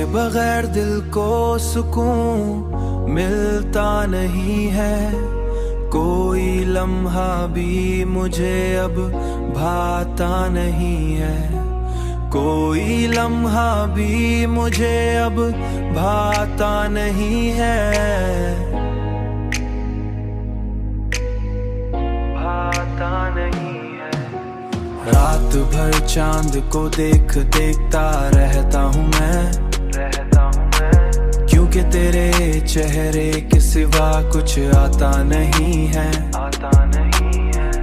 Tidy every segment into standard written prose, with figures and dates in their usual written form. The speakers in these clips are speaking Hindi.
बगैर दिल को सुकून मिलता नहीं है। कोई लम्हा भी मुझे अब भाता नहीं है। कोई लम्हा भी मुझे अब भाता नहीं है। भाता नहीं है। रात भर चांद को देखता रहता हूँ मैं, क्योंकि तेरे चेहरे के सिवा कुछ आता नहीं है।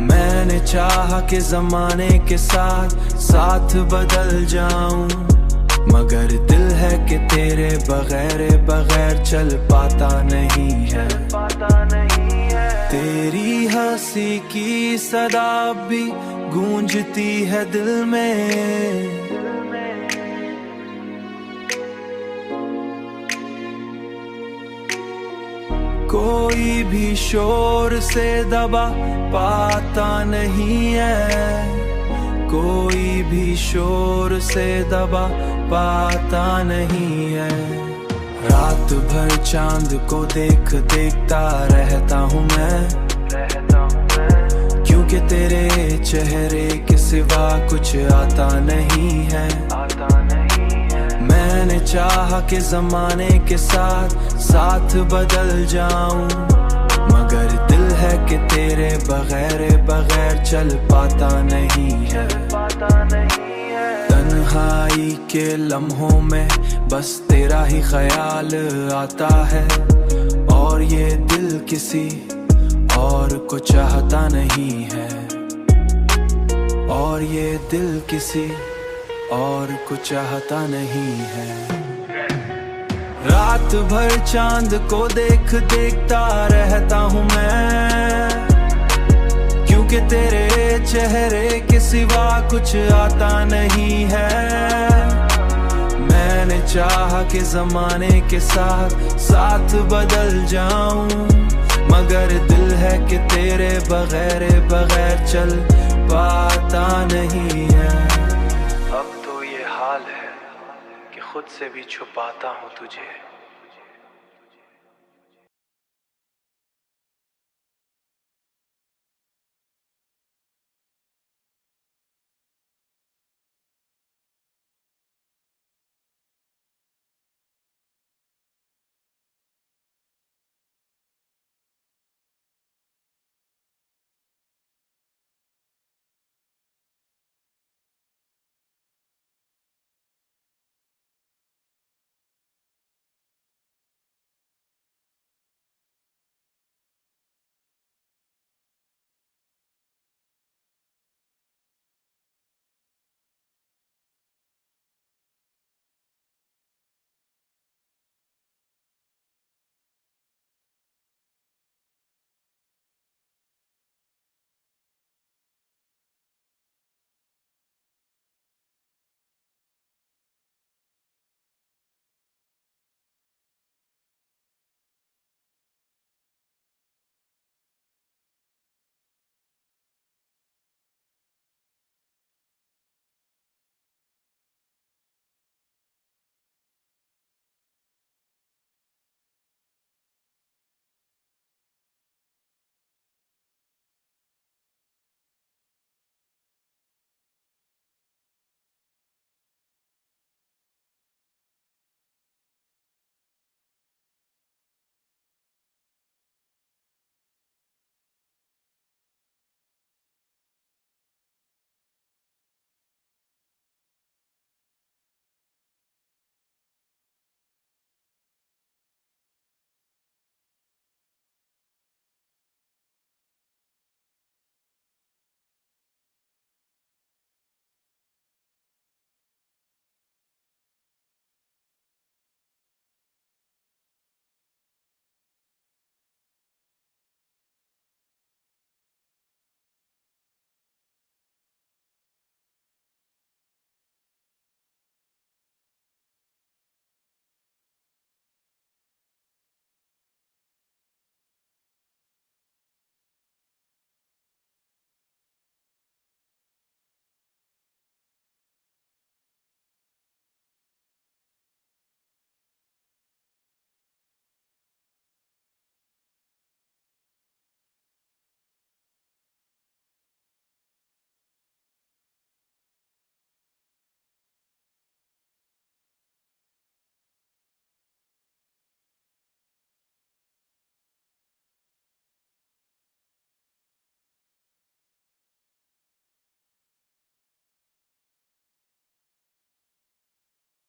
मैंने चाहा कि जमाने के साथ बदल जाऊं, मगर दिल है कि तेरे बगैर चल पाता नहीं है। तेरी हंसी की सदा भी गूंजती है दिल में। कोई भी शोर से दबा पाता नहीं है। कोई भी शोर से दबा पाता नहीं है। रात भर चांद को देखता रहता हूँ मैं, क्योंकि तेरे चेहरे के सिवा कुछ आता नहीं है। मैंने चाहा कि जमाने के साथ बदल जाऊं, मगर दिल है कि तेरे बगैर चल पाता नहीं है। तन्हाई के लम्हों में बस तेरा ही ख्याल आता है, और ये दिल किसी और को चाहता नहीं है। और ये दिल किसी और को चाहता नहीं है। रात भर चांद को देखता रहता हूँ मैं, क्योंकि तेरे चेहरे के सिवा कुछ आता नहीं है। मैंने चाहा कि जमाने के साथ बदल जाऊं, मगर दिल है कि तेरे बगैर चल पाता नहीं है। अब तो ये हाल है कि खुद से भी छुपाता हूँ तुझे।